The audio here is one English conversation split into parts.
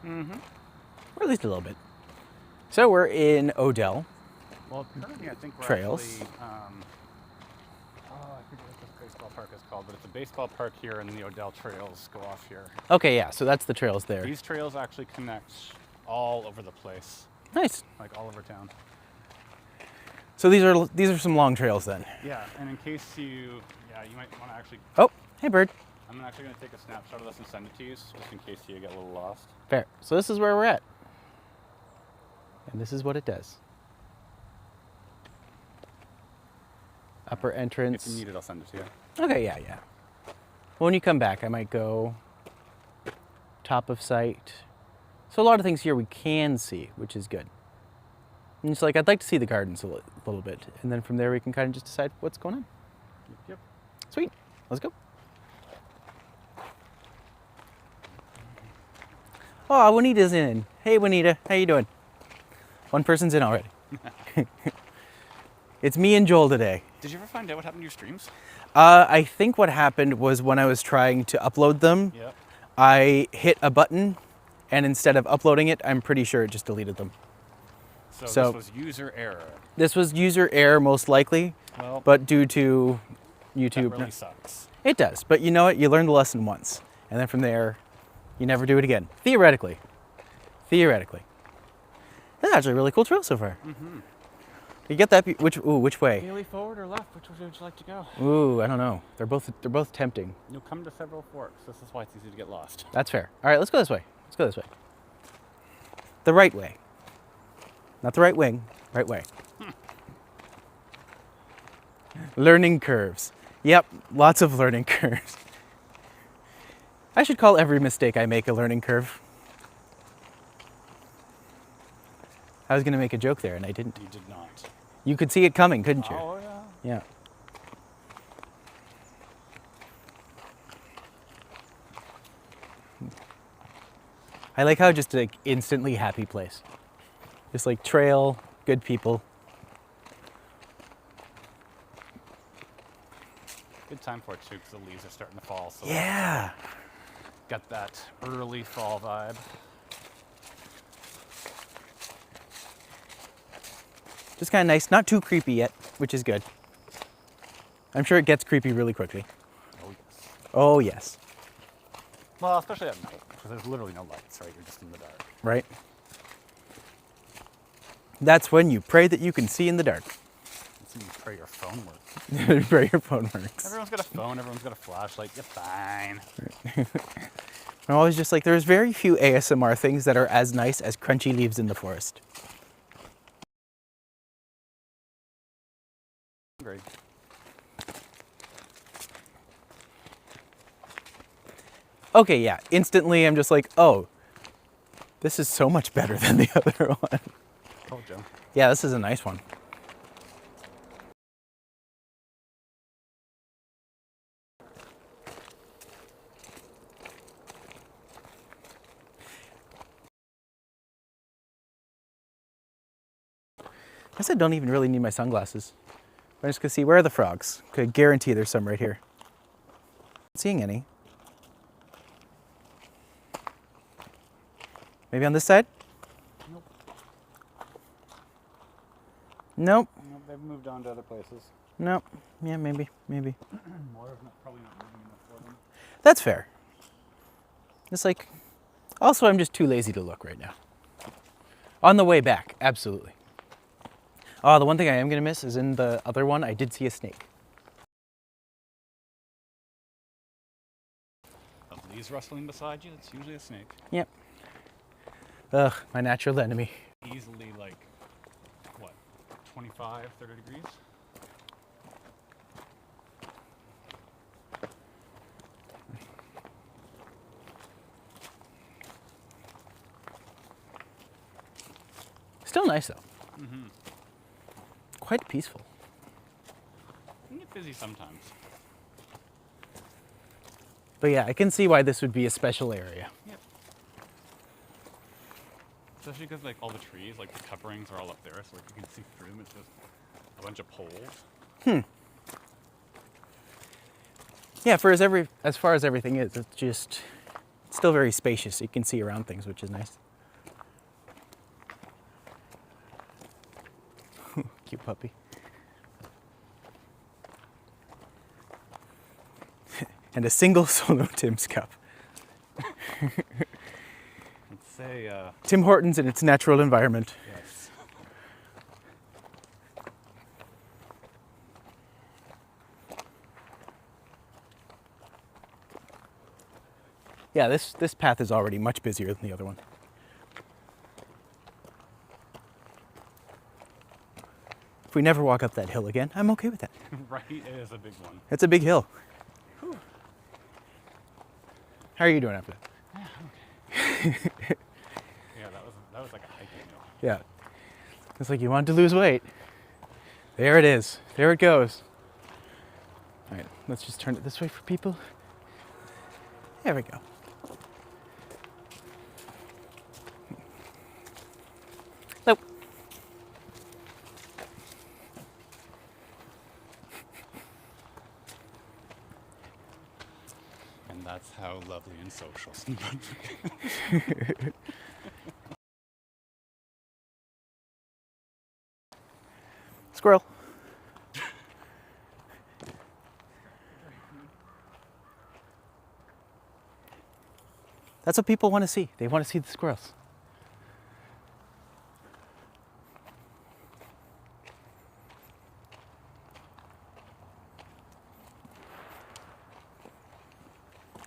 Or at least a little bit. So we're in Odell. Well, currently I think we're Trails. actually, I forget what this baseball park is called, but it's a baseball park here, and the Odell trails go off here. Okay, yeah, so that's the trails there. These trails actually connect all over the place, Nice. like all over town. So these are some long trails then. Yeah, and in case you might want to actually. Oh, hey bird. I'm actually going to take a snapshot of this and send it to you, just in case you get a little lost. Fair. So this is where we're at. And this is what it does. Upper entrance. If you need it, I'll send it to you. Okay, yeah. Well, when you come back, I might go top of site. So a lot of things here we can see, which is good. And it's like, I'd like to see the gardens a little bit. And then from there, we can kind of just decide what's going on. Yep. Sweet. Let's go. Oh, Juanita's in. Hey, Juanita. How you doing? One person's in already. It's me and Joel today. Did you ever find out what happened to your streams? I think what happened was when I was trying to upload them, Yep. I hit a button, and instead of uploading it, I'm pretty sure it just deleted them. So this was user error. This was user error most likely, Well, but due to YouTube. that really sucks. It does, but you know what? You learn the lesson once, and then from there, you never do it again. Theoretically. That's actually a really cool trail so far. You get that? Which way? Daily forward or left? Which way would you like to go? Ooh, I don't know. They're both tempting. You'll come to several forks. This is why it's easy to get lost. That's fair. All right, let's go this way. The right way. Not the right wing, right way. Learning curves. Yep, lots of learning curves. I should call every mistake I make a learning curve. I was going to make a joke there, and I didn't. You did not. You could see it coming, couldn't you? Oh, yeah. Yeah. I like how just like instantly happy place. Just like trail, good people. Good time for it too, because the leaves are starting to fall. So Yeah. got that early fall vibe. Just kind of nice, not too creepy yet, which is good. I'm sure it gets creepy really quickly. Oh yes. Oh yes, Well, especially at night, because there's literally no lights, right? You're just in the dark. right? That's when you pray that you can see in the dark. That's when you pray your phone works. Pray your phone works. Everyone's got a phone. Everyone's got a flashlight. You're fine. I'm always just like, there's very few ASMR things that are as nice as crunchy leaves in the forest. Great. Okay, yeah, instantly I'm just like, oh, this is so much better than the other one. Told you. Yeah, this is a nice one. I guess I don't even really need my sunglasses. I'm just gonna see, where are the frogs? Could guarantee there's some right here. Not seeing any. Maybe on this side? Nope. Nope. Nope. They've moved on to other places. Nope. Yeah, maybe. More of probably not moving enough for them. That's fair. It's like, also I'm just too lazy to look right now. On the way back, absolutely. Oh, the one thing I am gonna miss is in the other one, I did see a snake. Of leaves rustling beside you, it's usually a snake. Yep. Ugh, my natural enemy. Easily like, what, 25, 30 degrees? Still nice though. Mm-hmm. Quite peaceful. You can get busy sometimes. But yeah, I can see why this would be a special area. Yep. Especially because like all the trees, like the coverings are all up there, so like you can see through them. It's just a bunch of poles. Yeah, As far as everything is, it's still very spacious. You can see around things, which is nice. Cute puppy. And a single solo Tim's cup. Let's say, Tim Hortons in its natural environment. yes. Yeah, this path is already much busier than the other one. If we never walk up that hill again, I'm okay with that. Right, it is a big one. It's a big hill. Whew. How are you doing after that? Yeah, that was like a hiking hill. Yeah. It's like you wanted to lose weight. There it is. There it goes. All right, let's just turn it this way for people. There we go. Nope. And that's how lovely and social in Brunswick. Squirrel. That's what people want to see. They want to see the squirrels.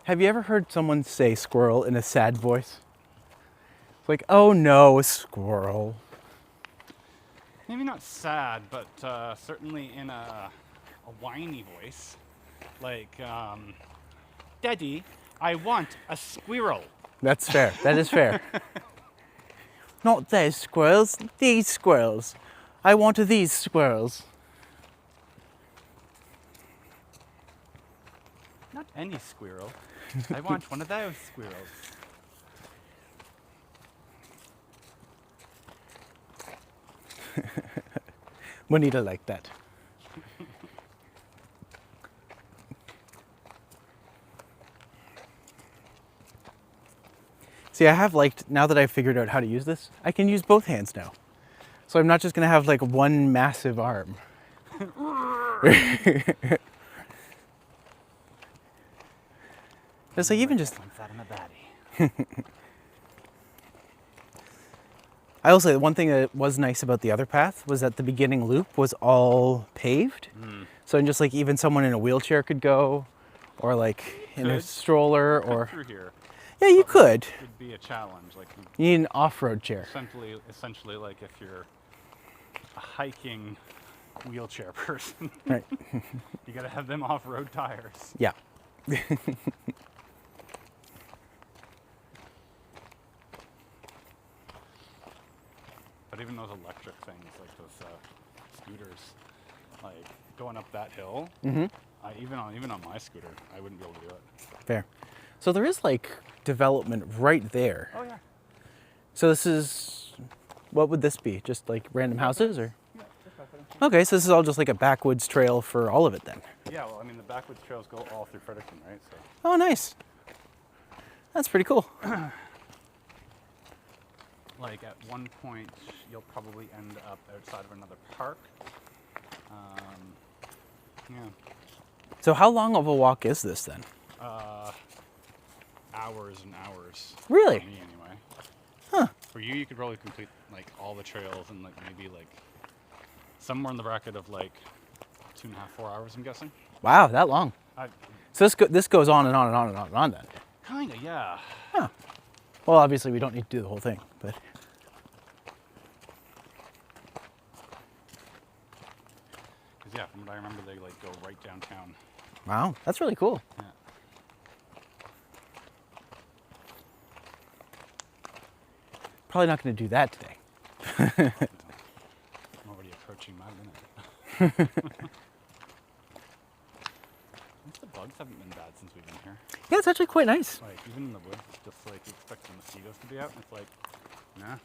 Have you ever heard someone say squirrel in a sad voice? It's like, oh no, a squirrel. Maybe not sad, but certainly in a whiny voice. Like, Daddy, I want a squirrel. That's fair. That is fair. Not those squirrels, these squirrels. I want these squirrels. Not any squirrel. I want one of those squirrels. Bonita like that. See, I have now that I've figured out how to use this, I can use both hands now. So I'm not just gonna have like one massive arm. It's like even just, I will say one thing that was nice about the other path was that the beginning loop was all paved. So just like even someone in a wheelchair could go, or like in a stroller, or through here. yeah, you could. It'd be a challenge. Like You need an off-road chair. essentially, like if you're a hiking wheelchair person, Right. you gotta have them off-road tires. Yeah. But even those electric things, like those scooters, like going up that hill, even on my scooter, I wouldn't be able to do it. Fair. So there is like development right there. Oh yeah. So this is, what would this be? Just like random houses or? Okay, so this is all just like a backwoods trail for all of it then. Yeah, well, I mean, the backwoods trails go all through Fredericton, right? So. Oh, nice. That's pretty cool. Like at one point, you'll probably end up outside of another park. Yeah. So how long of a walk is this then? Hours and hours. Really? For me, anyway. Huh. For you, you could probably complete like all the trails in like maybe like somewhere in the bracket of like 2.5, 4 hours. I'm guessing. Wow, that long. So this goes on and on and on and on and on then. Kinda, yeah. Huh. Well, obviously we don't need to do the whole thing, but. Because yeah, from what I remember, they like go right downtown. Wow, that's really cool. Yeah. Probably not going to do that today. I'm already approaching my limit. At least the bugs haven't been bad since we've been here. Yeah, it's actually quite nice. Like even in the woods, just like you expect the mosquitoes to be out, and it's like, nah.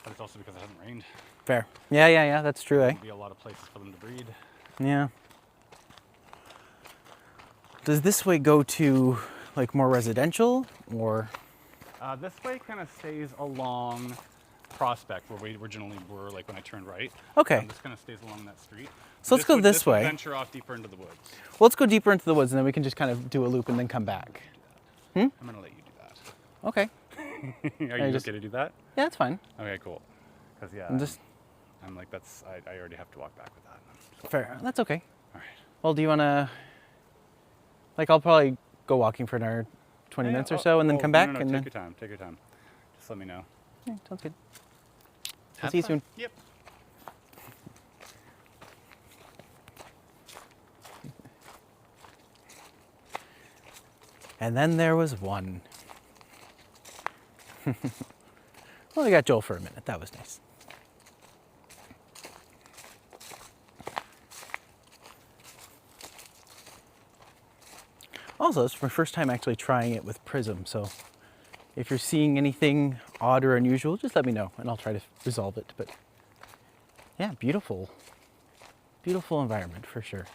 But it's also because it hasn't rained. Fair. Yeah, that's true, eh? There'll be a lot of places for them to breed. Yeah. Does this way go to like more residential or? This way kind of stays along Prospect, where we originally were, like when I turned right. Okay. This kind of stays along that street. So let's go this way. Would venture off deeper into the woods. Well, let's go deeper into the woods and then we can just kind of do a loop and then come back. I'm gonna let you do that. Okay. Are you okay to do that? Yeah, that's fine. Okay, cool. Because yeah, I'm like I already have to walk back with that. Fair. That's okay. All right. Well, do you want to? Like, I'll probably go walking for another 20 minutes or so, and then come back. No, and take then... your time. Take your time. Just let me know. Yeah, sounds good. I'll see you soon. Yep. And then there was one. Well, I got Joel for a minute. That was nice. Also, it's my first time actually trying it with Prism, so if you're seeing anything odd or unusual, just let me know and I'll try to resolve it. But yeah, beautiful, beautiful environment for sure.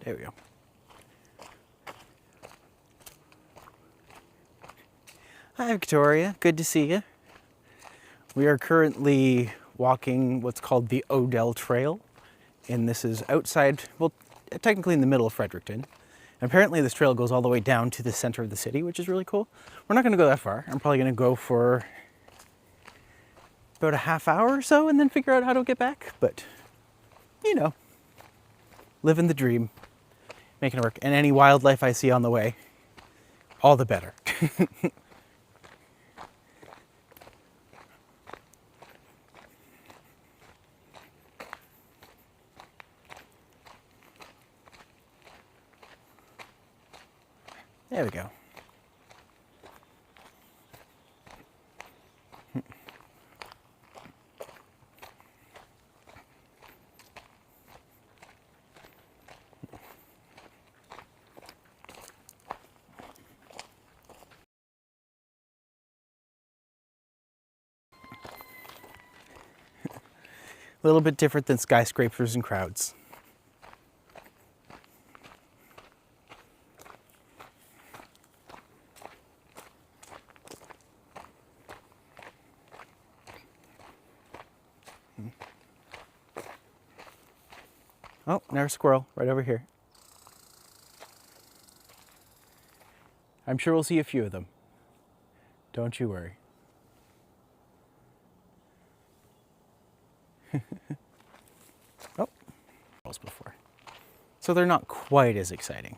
There we go. Hi, Victoria. Good to see you. We are currently walking what's called the Odell Trail, and this is outside, well, technically in the middle of Fredericton. And apparently this trail goes all the way down to the center of the city, which is really cool. We're not going to go that far. I'm probably going to go for about a half hour or so and then figure out how to get back. But, you know, living the dream. Making it work. And any wildlife I see on the way, all the better. There we go. A little bit different than skyscrapers and crowds. Oh, there's a squirrel right over here. I'm sure we'll see a few of them. Don't you worry. Oh, before. So they're not quite as exciting.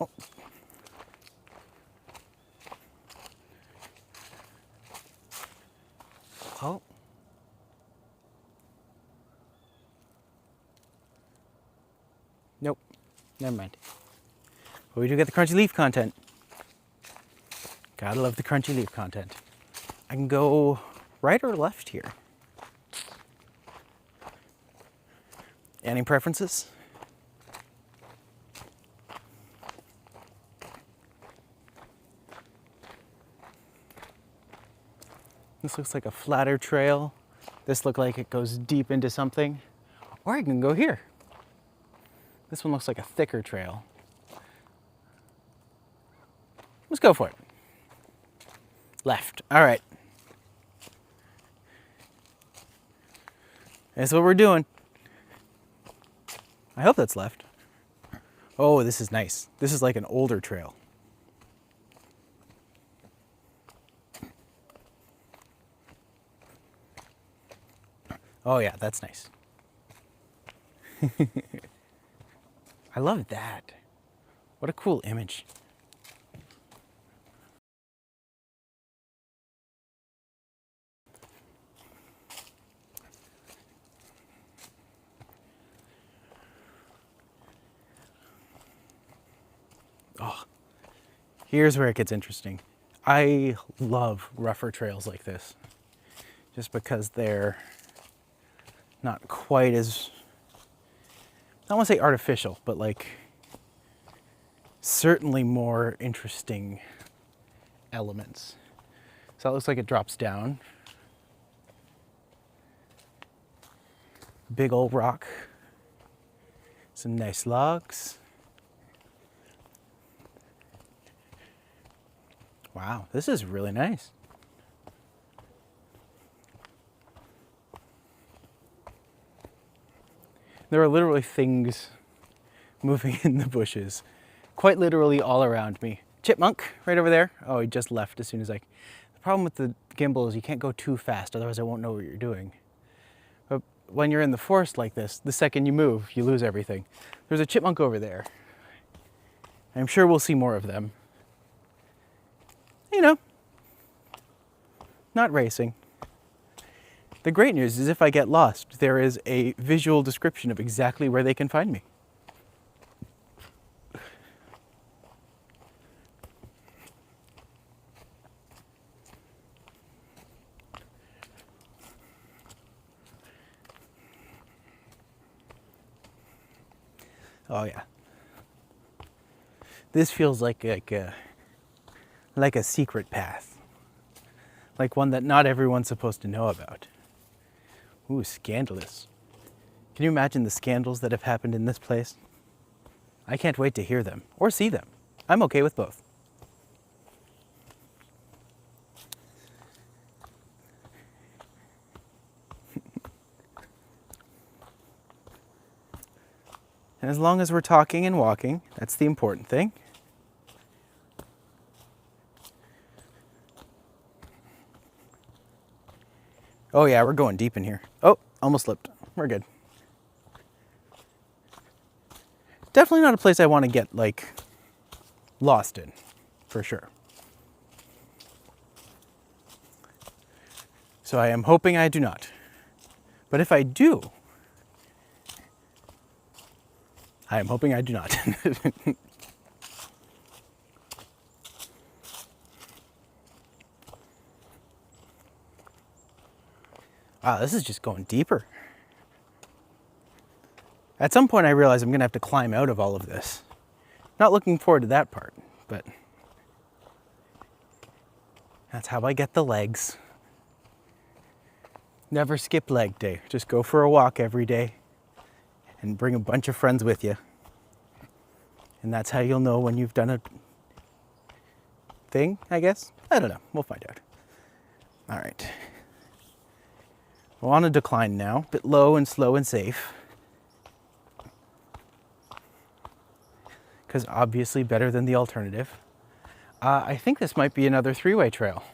Oh. Oh. Nope. Never mind. But we do get the crunchy leaf content. Gotta love the crunchy leaf content. I can go right or left here. Any preferences? This looks like a flatter trail. This looks like it goes deep into something. Or I can go here. This one looks like a thicker trail. Let's go for it. Left. All right. That's what we're doing. I hope that's left. Oh, this is nice. This is like an older trail. Oh yeah, that's nice. I love that. What a cool image. Oh, here's where it gets interesting. I love rougher trails like this, just because they're not quite as, I don't want to say artificial, but like certainly more interesting elements. So it looks like it drops down. Big old rock. Some nice logs. Wow, this is really nice. There are literally things moving in the bushes, quite literally all around me. Chipmunk right over there. Oh, he just left as soon as I... The problem with the gimbal is you can't go too fast, otherwise I won't know what you're doing. But when you're in the forest like this, the second you move, you lose everything. There's a chipmunk over there. I'm sure we'll see more of them. You know, not racing. The great news is if I get lost, there is a visual description of exactly where they can find me. Oh yeah. This feels like a secret path. Like one that not everyone's supposed to know about. Ooh, scandalous. Can you imagine the scandals that have happened in this place? I can't wait to hear them or see them. I'm okay with both. And as long as we're talking and walking, that's the important thing. Oh yeah, we're going deep in here. Oh, almost slipped. We're good. Definitely not a place I want to get, like, lost in, for sure. So I am hoping I do not. But if I do, I am hoping I do not. Wow, this is just going deeper. At some point I realize I'm gonna have to climb out of all of this. Not looking forward to that part, but that's how I get the legs. Never skip leg day. Just go for a walk every day and bring a bunch of friends with you. And that's how you'll know when you've done a thing, I guess. I don't know, we'll find out. All right. We're on a decline now, a bit low and slow and safe. Because obviously better than the alternative. I think this might be another three-way trail.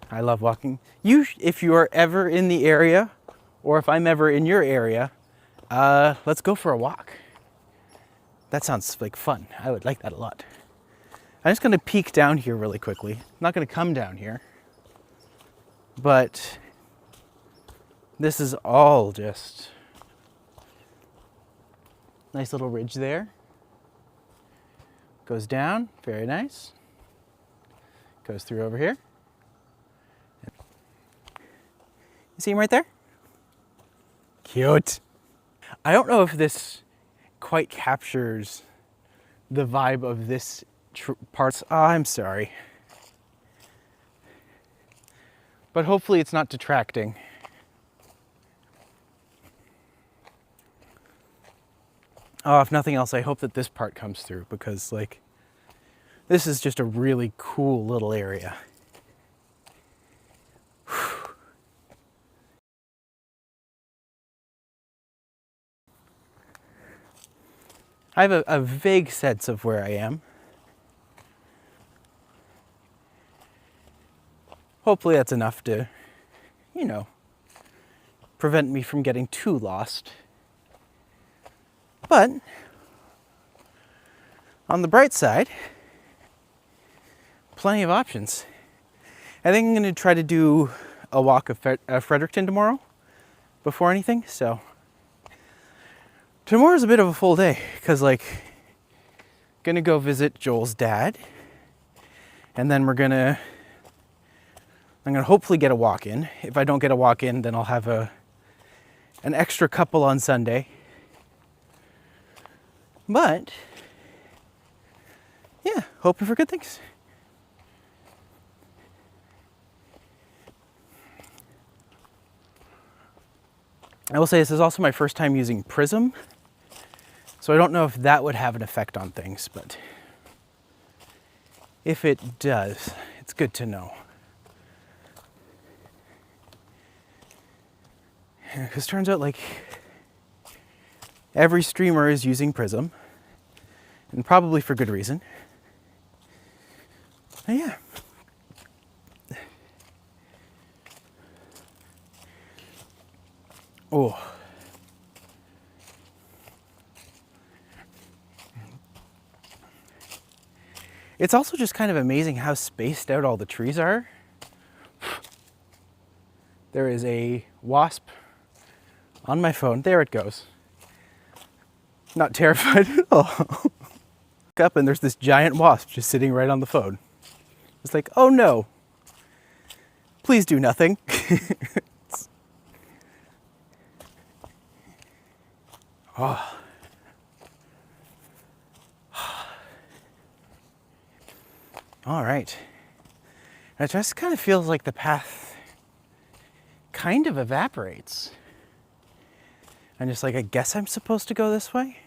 I love walking. If you are ever in the area, or if I'm ever in your area, let's go for a walk. That sounds like fun. I would like that a lot. I'm just gonna peek down here really quickly. I'm not gonna come down here, but this is all just nice little ridge there. Goes down, very nice. Goes through over here. You see him right there? Cute. I don't know if this quite captures the vibe of this parts. Oh, I'm sorry. But hopefully it's not detracting. Oh, if nothing else, I hope that this part comes through because, like, this is just a really cool little area. I have a vague sense of where I am. Hopefully that's enough to, you know, prevent me from getting too lost. But on the bright side, plenty of options. I think I'm going to try to do a walk of Fredericton tomorrow before anything. So tomorrow's a bit of a full day because, like, gonna go visit Joel's dad, and then I'm gonna hopefully get a walk in. If I don't get a walk in, then I'll have an extra couple on Sunday. But yeah, hoping for good things. I will say this is also my first time using Prism, so I don't know if that would have an effect on things, but if it does, it's good to know. Because turns out, like, every streamer is using Prism, and probably for good reason. But yeah. Oh. It's also just kind of amazing how spaced out all the trees are. There is a wasp on my phone. There it goes. Not terrified at all. Look up and there's this giant wasp just sitting right on the phone. It's like, oh no. Please do nothing. Oh. All right. It just kind of feels like the path kind of evaporates. I'm just like, I guess I'm supposed to go this way,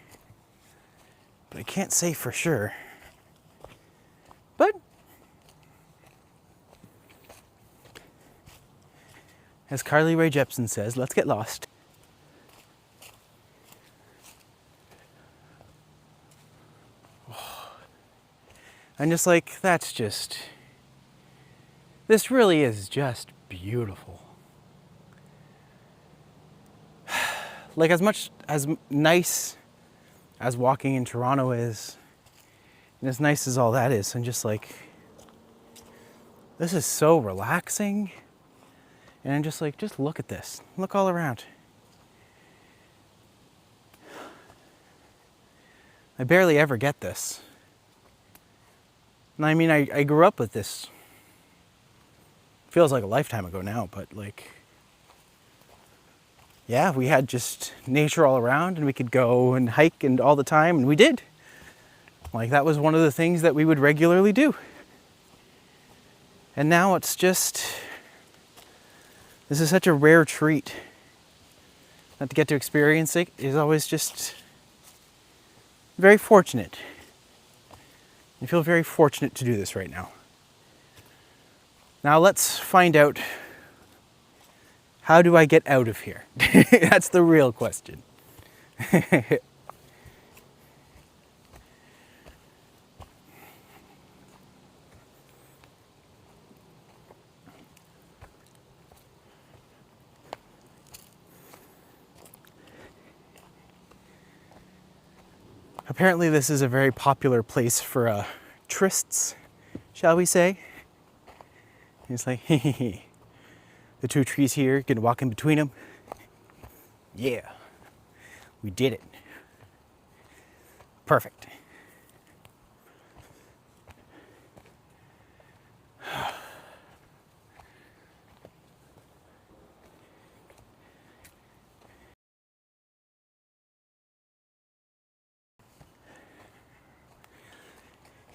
but I can't say for sure. But as Carly Rae Jepsen says, let's get lost. I'm just like, this really is just beautiful. Like, as much as nice as walking in Toronto is, and as nice as all that is, I'm just like, this is so relaxing. And I'm just like, just look at this. Look all around. I barely ever get this. And I mean, I grew up with this. Feels like a lifetime ago now, but like, yeah, we had just nature all around and we could go and hike and all the time, and we did. Like, that was one of the things that we would regularly do. And now it's just, this is such a rare treat. Not to get to experience it is always just very fortunate. I feel very fortunate to do this right now. Now let's find out, how do I get out of here? That's the real question. Apparently this is a very popular place for trysts, shall we say. It's like, the two trees here, gonna walk in between them. Yeah, we did it. Perfect.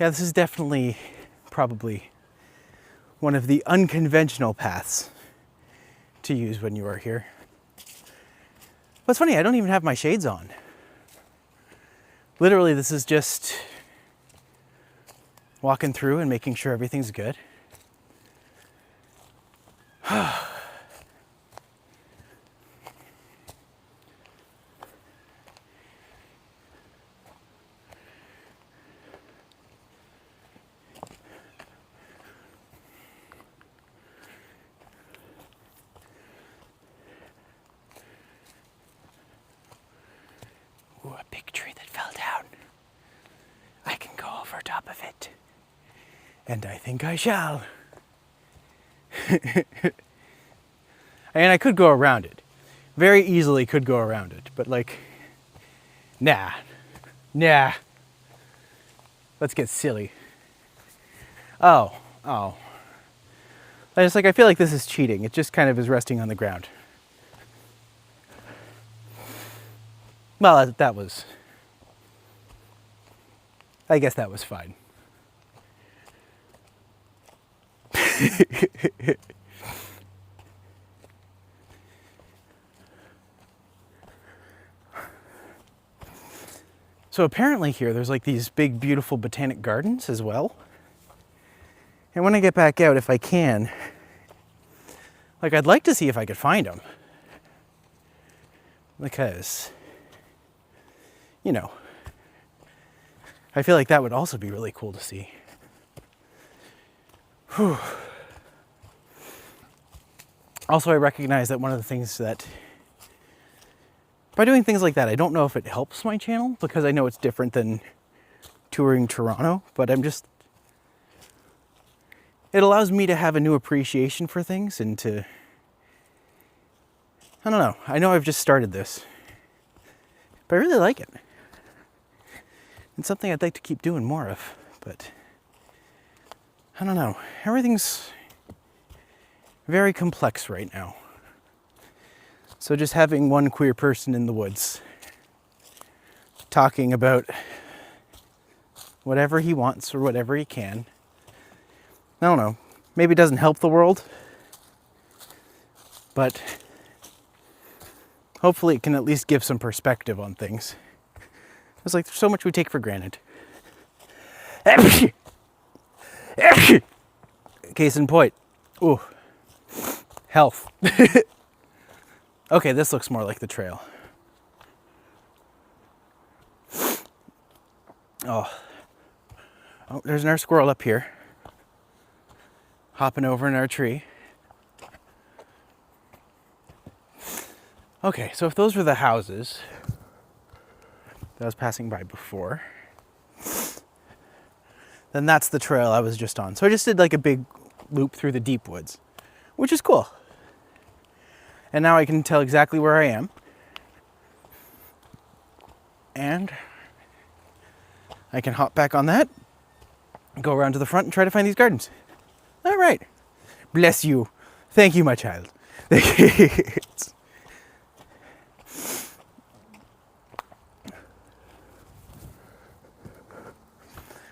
Yeah, this is definitely probably one of the unconventional paths to use when you are here. But it's funny, I don't even have my shades on. Literally, this is just walking through and making sure everything's good. Ooh, a big tree that fell down. I can go over top of it. And I think I shall. And I could go around it. Very easily could go around it. But like, nah. Let's get silly. Oh. I feel like this is cheating. It just kind of is resting on the ground. Well, I guess that was fine. So apparently here, there's like these big, beautiful botanic gardens as well. And when I get back out, if I can, like I'd like to see if I could find them. Because, you know, I feel like that would also be really cool to see. Whew. Also, I recognize that one of the things that, by doing things like that, I don't know if it helps my channel, because I know it's different than touring Toronto, but it allows me to have a new appreciation for things and to, I don't know. I know I've just started this, but I really like it. It's something I'd like to keep doing more of, but I don't know. Everything's very complex right now. So just having one queer person in the woods talking about whatever he wants or whatever he can, I don't know, maybe it doesn't help the world, but hopefully it can at least give some perspective on things. It's like there's so much we take for granted. Case in point. Ooh. Health. Okay, this looks more like the trail. Oh, there's another squirrel up here. Hopping over in our tree. Okay, so if those were the houses that I was passing by before, then that's the trail I was just on. So I just did like a big loop through the deep woods, which is cool. And now I can tell exactly where I am. And I can hop back on that, go around to the front and try to find these gardens. All right. Bless you. Thank you, my child.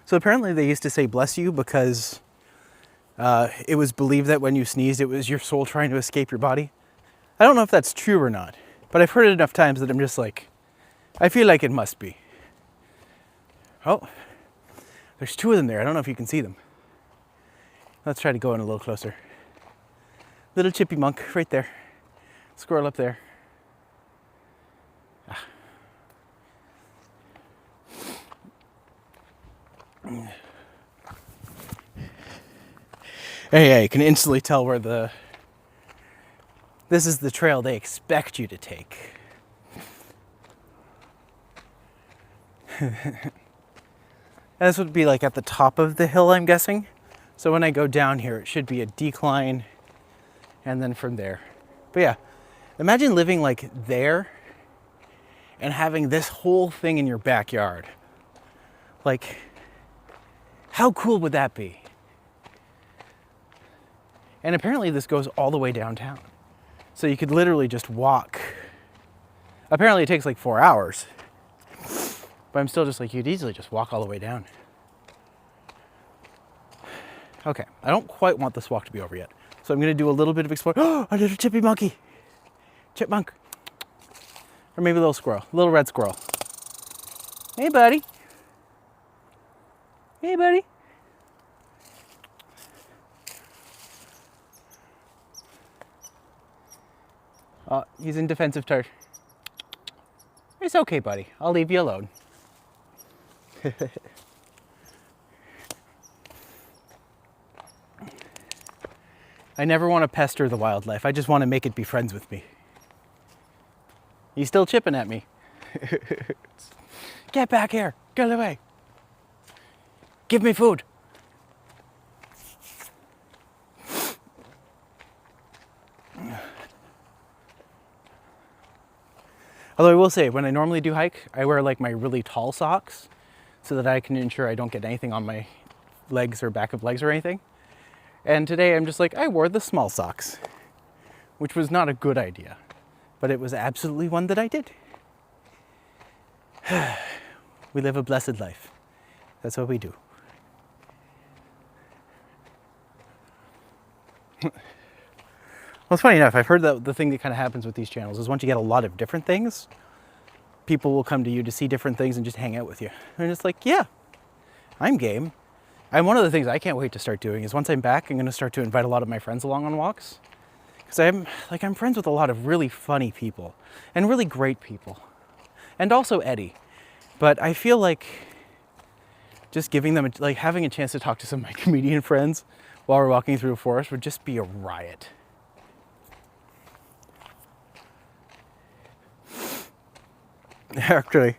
So apparently they used to say bless you because it was believed that when you sneezed, it was your soul trying to escape your body. I don't know if that's true or not, but I've heard it enough times that I'm just like, I feel like it must be. Oh, there's two of them there. I don't know if you can see them. Let's try to go in a little closer. Little chippy monk right there. Squirrel up there. Ah. Yeah, you can instantly tell where this is the trail they expect you to take. And this would be like at the top of the hill, I'm guessing. So when I go down here, it should be a decline and then from there. But yeah, imagine living like there and having this whole thing in your backyard. Like, how cool would that be? And apparently this goes all the way downtown. So you could literally just walk. Apparently it takes like 4 hours. But I'm still just like, you'd easily just walk all the way down. Okay, I don't quite want this walk to be over yet. So I'm gonna do a little bit of exploring. Oh, a little chippy monkey. Chipmunk. Or maybe a little squirrel, a little red squirrel. Hey, buddy. Hey, buddy. Oh, he's in defensive turf. It's okay, buddy. I'll leave you alone. I never want to pester the wildlife. I just want to make it be friends with me. He's still chipping at me. Get back here. Get away. Give me food. Although I will say, when I normally do hike, I wear like my really tall socks so that I can ensure I don't get anything on my legs or back of legs or anything. And today I'm just like, I wore the small socks, which was not a good idea, but it was absolutely one that I did. We live a blessed life. That's what we do. Well, it's funny enough, I've heard that the thing that kind of happens with these channels is once you get a lot of different things, people will come to you to see different things and just hang out with you. And it's like, yeah, I'm game. And one of the things I can't wait to start doing is once I'm back, I'm going to start to invite a lot of my friends along on walks. Because I'm friends with a lot of really funny people and really great people. And also Eddie. But I feel like just giving them, like having a chance to talk to some of my comedian friends while we're walking through a forest would just be a riot. Actually,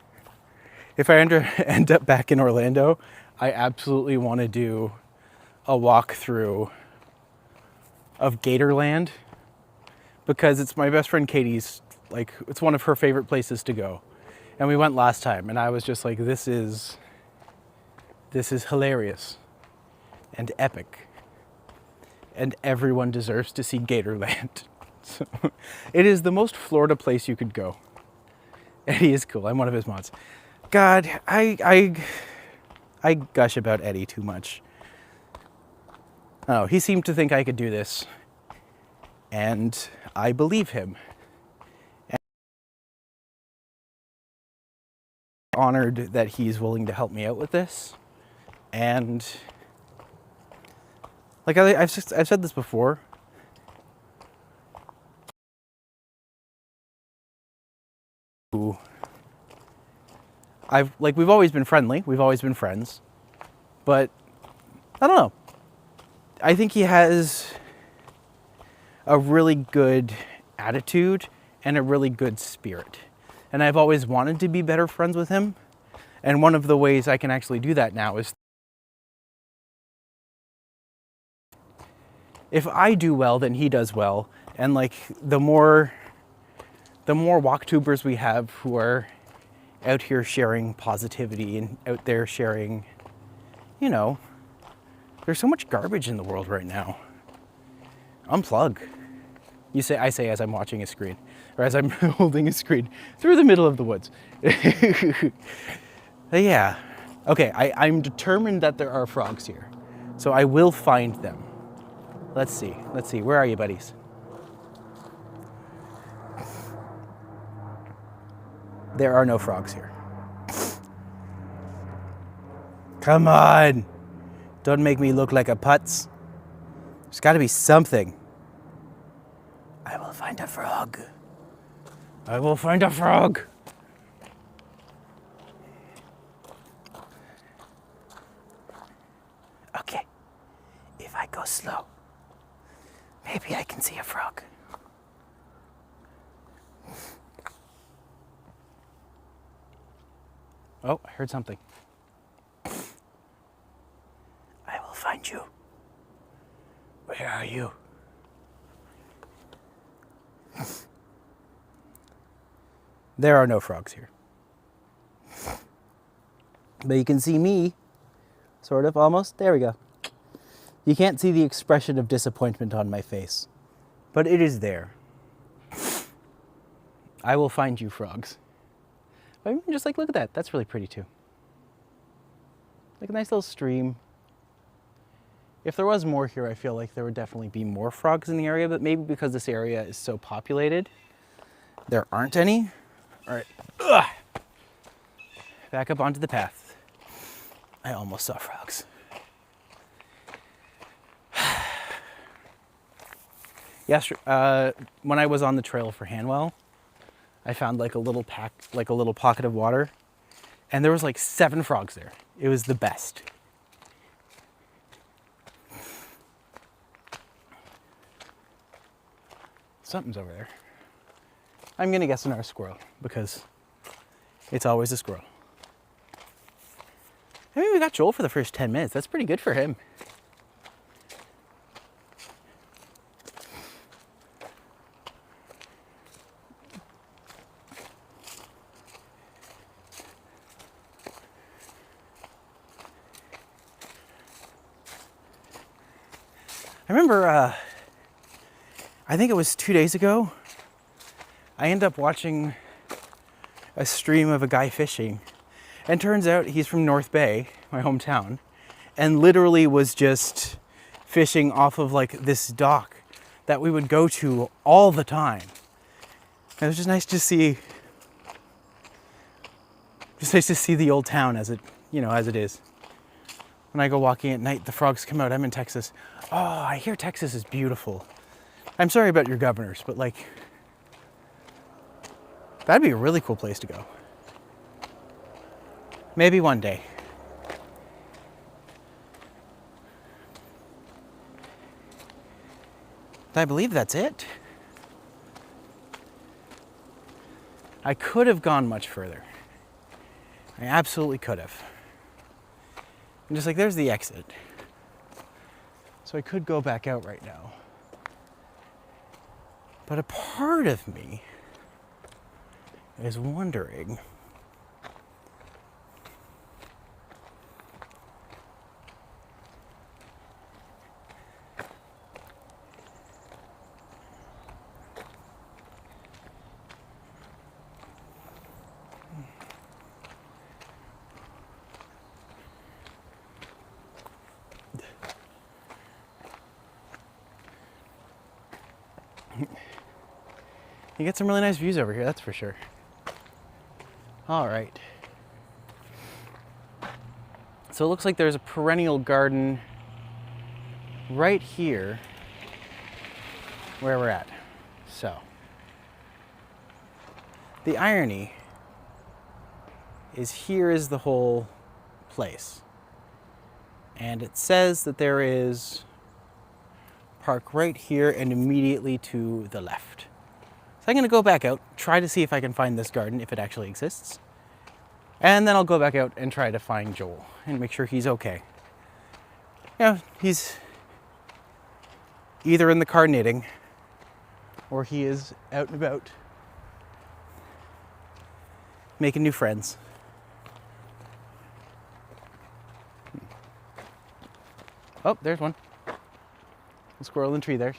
if I end up back in Orlando, I absolutely want to do a walkthrough of Gatorland because it's my best friend Katie's, like, it's one of her favorite places to go. And we went last time and I was just like, this is hilarious and epic. And everyone deserves to see Gatorland. So, it is the most Florida place you could go. Eddie is cool. I'm one of his mods. God, I gush about Eddie too much. Oh, he seemed to think I could do this. And I believe him. And I'm honored that he's willing to help me out with this. And like I've said this before. We've always been friendly, we've always been friends, but I don't know. I think he has a really good attitude and a really good spirit. And I've always wanted to be better friends with him. And one of the ways I can actually do that now is if I do well, then he does well. And like the more walktubers we have who are out here sharing positivity and out there sharing, you know, there's so much garbage in the world right now. Unplug. I say as I'm watching a screen, or as I'm holding a screen through the middle of the woods. Yeah. Okay, I'm determined that there are frogs here. So I will find them. Let's see. Where are you, buddies? There are no frogs here. Come on. Don't make me look like a putz. There's got to be something. I will find a frog. I will find a frog. Okay. If I go slow, maybe I can see a frog. Oh, I heard something. I will find you. Where are you? There are no frogs here. But you can see me, sort of, almost. There we go. You can't see the expression of disappointment on my face, but it is there. I will find you, frogs. But even just like, look at that. That's really pretty too. Like a nice little stream. If there was more here, I feel like there would definitely be more frogs in the area, but maybe because this area is so populated, there aren't any. All right. Ugh. Back up onto the path. I almost saw frogs. Yes, when I was on the trail for Hanwell, I found like a little pocket of water, and there was like 7 frogs there. It was the best. Something's over there. I'm gonna guess another squirrel because it's always a squirrel. I mean, we got Joel for the first 10 minutes. That's pretty good for him. I remember, I think it was 2 days ago, I ended up watching a stream of a guy fishing, and turns out he's from North Bay, my hometown, and literally was just fishing off of like this dock that we would go to all the time. And it was just nice to see, the old town as it, as it is. When I go walking at night, the frogs come out. I'm in Texas. Oh, I hear Texas is beautiful. I'm sorry about your governors, but like, that'd be a really cool place to go. Maybe one day. I believe that's it. I could have gone much further. I absolutely could have. I'm just like, there's the exit. So I could go back out right now. But a part of me is wondering, you get some really nice views over here, that's for sure. All right. So it looks like there's a perennial garden right here where we're at. So the irony is here is the whole place. And it says that there is park right here and immediately to the left. So I'm gonna go back out, try to see if I can find this garden, if it actually exists. And then I'll go back out and try to find Joel and make sure he's okay. Yeah, he's either in the car knitting or he is out and about making new friends. Oh, there's one. A squirrel in the tree there.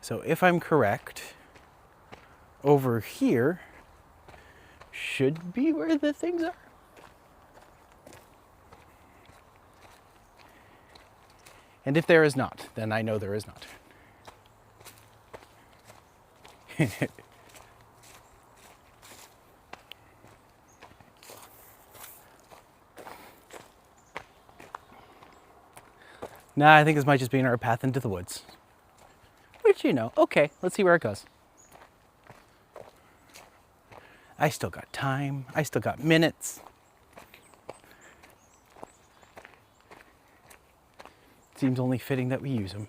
So if I'm correct, over here should be where the things are. And if there is not, then I know there is not. Nah, I think this might just be our path into the woods. Which, okay, let's see where it goes. I still got time. I still got minutes. Seems only fitting that we use them.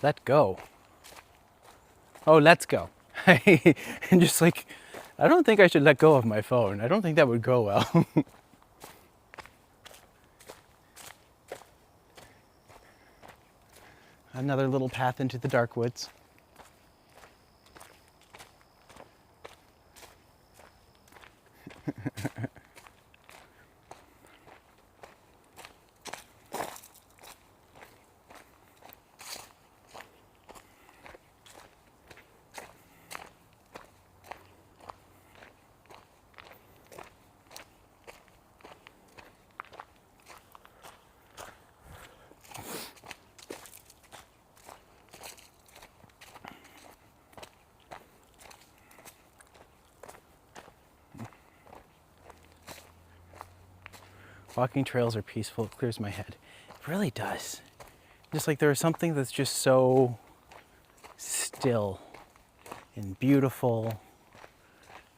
Let go. Oh, let's go. And just like, I don't think I should let go of my phone. I don't think that would go well. Another little path into the dark woods. Walking trails are peaceful. It clears my head. It really does. Just like there's something that's just so still and beautiful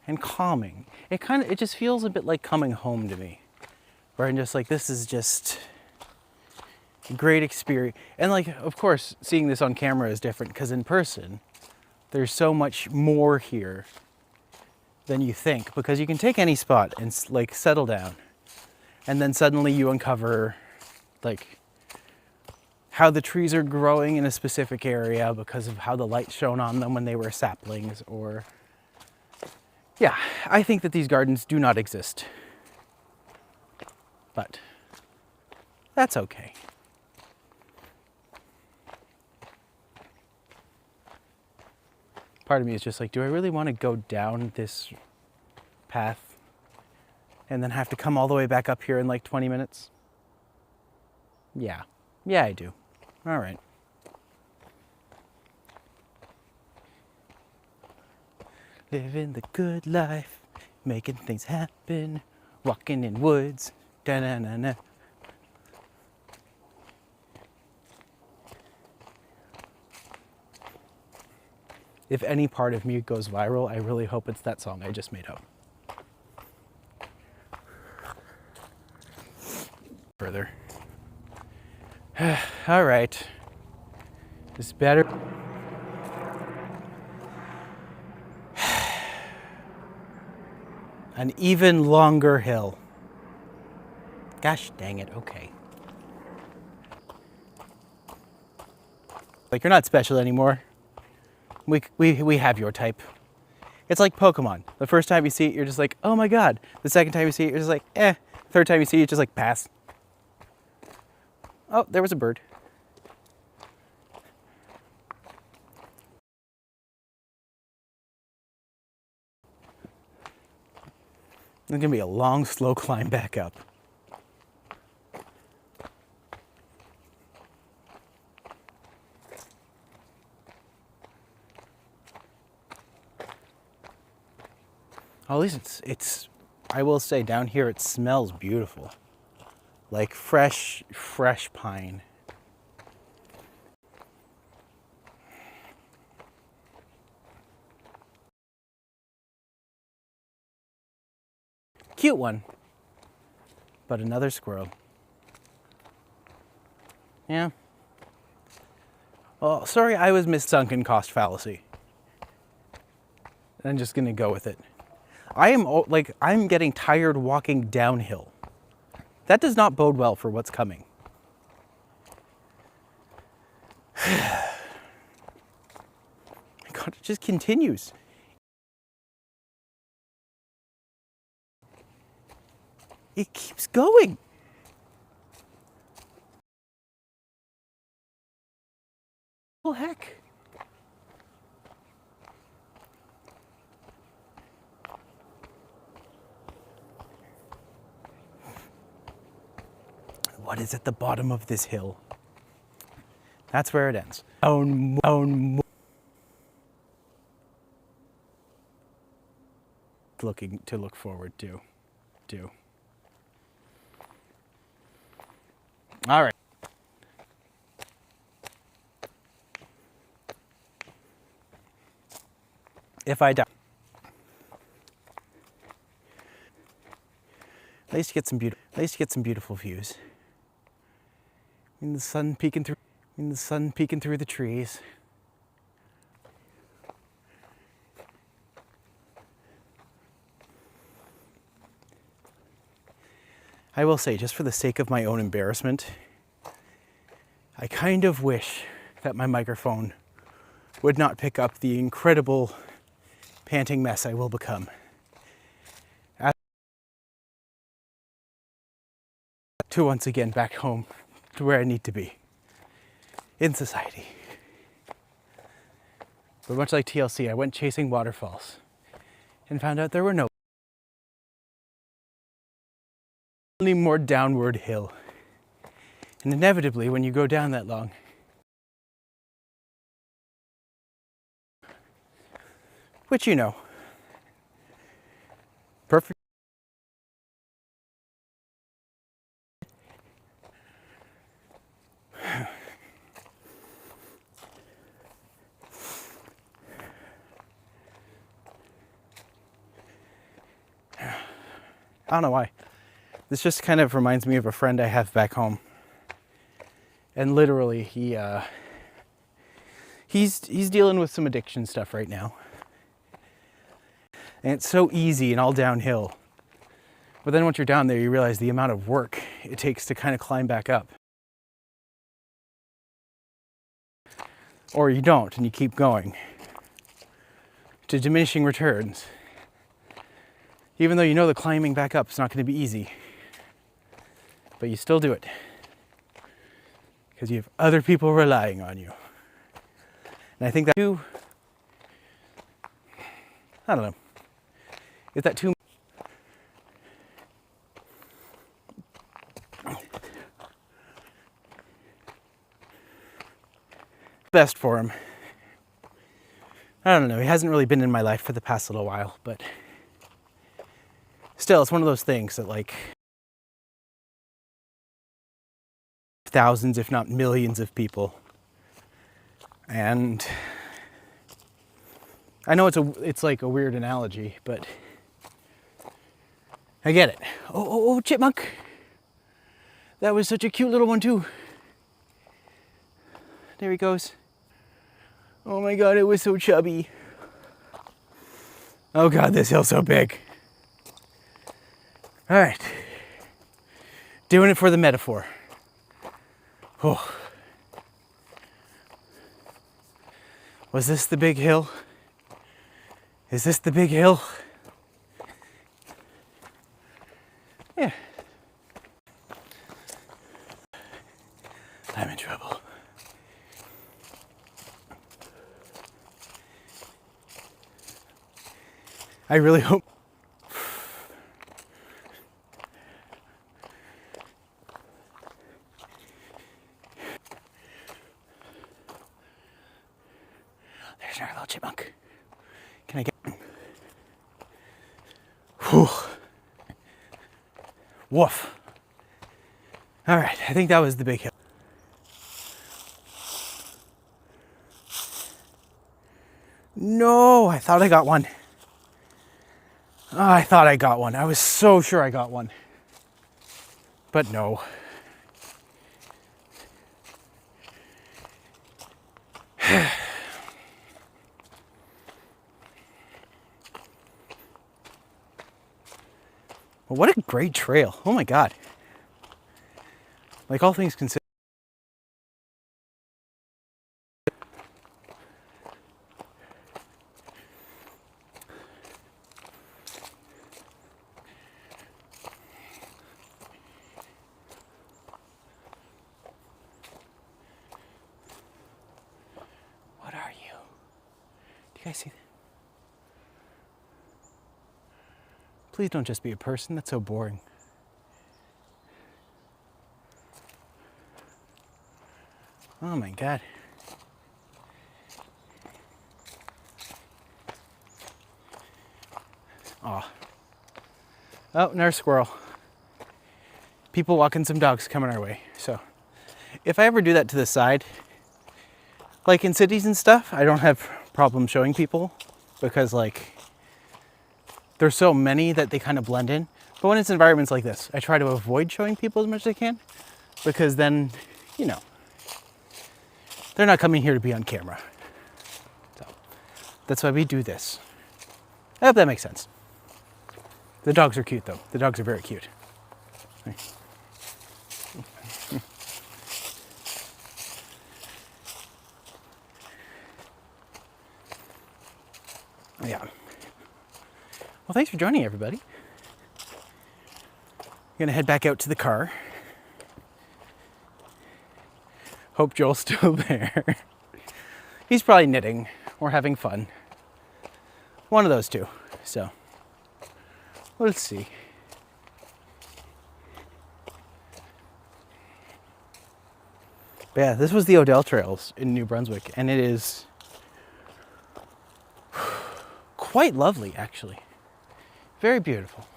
and calming. It just feels a bit like coming home to me. Where I'm just like, this is just a great experience. And like, of course, seeing this on camera is different because in person, there's so much more here than you think, because you can take any spot and like settle down. And then suddenly you uncover like how the trees are growing in a specific area because of how the light shone on them when they were saplings, or yeah, I think that these gardens do not exist. But that's okay. Part of me is just like, do I really want to go down this path and then have to come all the way back up here in like 20 minutes? Yeah. Yeah, I do. All right. Living the good life, making things happen, walking in woods, da-na-na-na. If any part of me goes viral, I really hope it's that song I just made up. Further. All right. This better. An even longer hill. Gosh dang it, okay. Like, you're not special anymore. We have your type. It's like Pokemon. The first time you see it, you're just like, oh my god. The second time you see it, you're just like, eh. Third time you see it, just like, pass. Oh, there was a bird. It's gonna be a long, slow climb back up. At least it's, I will say down here it smells beautiful. Like fresh pine. Cute one, but another squirrel. Yeah. Well, sorry, I was sunken cost fallacy. I'm just gonna go with it. I'm getting tired walking downhill. That does not bode well for what's coming. My God, it just continues. It keeps going. Well, heck. What is at the bottom of this hill? That's where it ends. Looking to look forward to. All right. If I die, at least get some beautiful views. And the sun peeking through. And the sun peeking through the trees. I will say, just for the sake of my own embarrassment, I kind of wish that my microphone would not pick up the incredible panting mess I will become. To once again back home to where I need to be in society. But much like TLC, I went chasing waterfalls and found out there were no. Only more downward hill. And inevitably, when you go down that long, which you know, perfect. I don't know why. This just kind of reminds me of a friend I have back home. And literally, he's dealing with some addiction stuff right now. And it's so easy and all downhill. But then once you're down there, you realize the amount of work it takes to kind of climb back up. Or you don't, and you keep going. To diminishing returns. Even though you know the climbing back up is not going to be easy. But you still do it. Because you have other people relying on you. And I think that too, I don't know. Is that too best for him? I don't know. He hasn't really been in my life for the past little while, but still, it's one of those things that, like, thousands, if not millions of people. And I know it's like a weird analogy, but I get it. Oh, chipmunk. That was such a cute little one too. There he goes. Oh my God, it was so chubby. Oh God, this hill's so big. All right. Doing it for the metaphor. Oh. Was this the big hill? Is this the big hill? Yeah. I'm in trouble. I really hope. There's our little chipmunk. Can I get? Whew. Woof. All right, I think that was the big hill. No, I thought I got one. Oh, I thought I got one. I was so sure I got one. But no. Well, what a great trail. Oh my God. Like, all things considered. What are you? Do you guys see that? Please don't just be a person. That's so boring. Oh my God. Aw. Oh, another squirrel. People walking some dogs coming our way. So if I ever do that to the side, like in cities and stuff, I don't have problems showing people because, like, there's so many that they kind of blend in. But when it's environments like this, I try to avoid showing people as much as I can because then, you know, they're not coming here to be on camera. So that's why we do this. I hope that makes sense. The dogs are cute though. The dogs are very cute. Yeah. Well, thanks for joining, everybody. I'm gonna head back out to the car. Hope Joel's still there. He's probably knitting or having fun. One of those two. So, let's see. But yeah, this was the Odell Trails in New Brunswick, and it is quite lovely, actually. Very beautiful.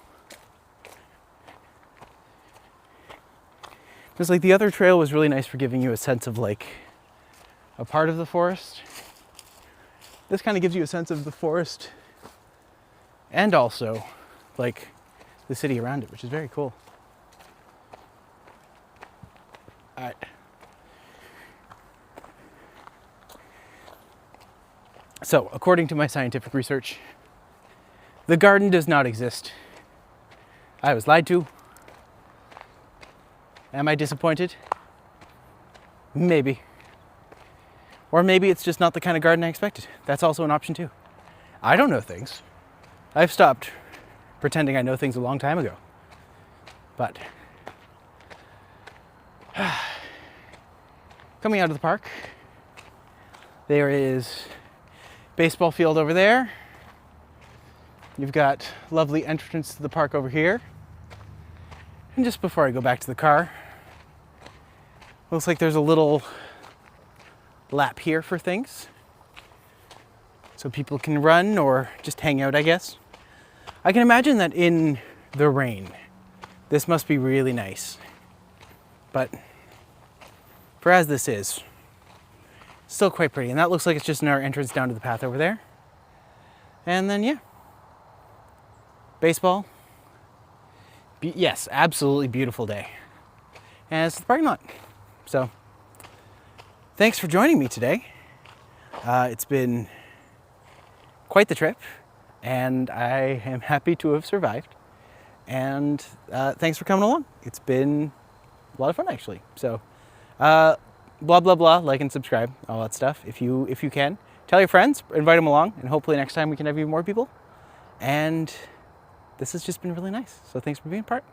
Because like the other trail was really nice for giving you a sense of like a part of the forest. This kind of gives you a sense of the forest and also like the city around it, which is very cool. All right. So, according to my scientific research, the garden does not exist. I was lied to. Am I disappointed? Maybe. Or maybe it's just not the kind of garden I expected. That's also an option too. I don't know things. I've stopped pretending I know things a long time ago. But coming out of the park, there is baseball field over there. You've got lovely entrance to the park over here. And just before I go back to the car, looks like there's a little lap here for things. So people can run or just hang out, I guess. I can imagine that in the rain, this must be really nice. But for as this is, still quite pretty. And that looks like it's just our entrance down to the path over there. And then, yeah. Baseball. Yes, absolutely beautiful day. And it's the parking lot. So, thanks for joining me today. It's been quite the trip, and I am happy to have survived. And thanks for coming along. It's been a lot of fun, actually. So, blah, blah, blah, like and subscribe, all that stuff. If you can. Tell your friends, invite them along, and hopefully next time we can have even more people. And this has just been really nice. So thanks for being a part.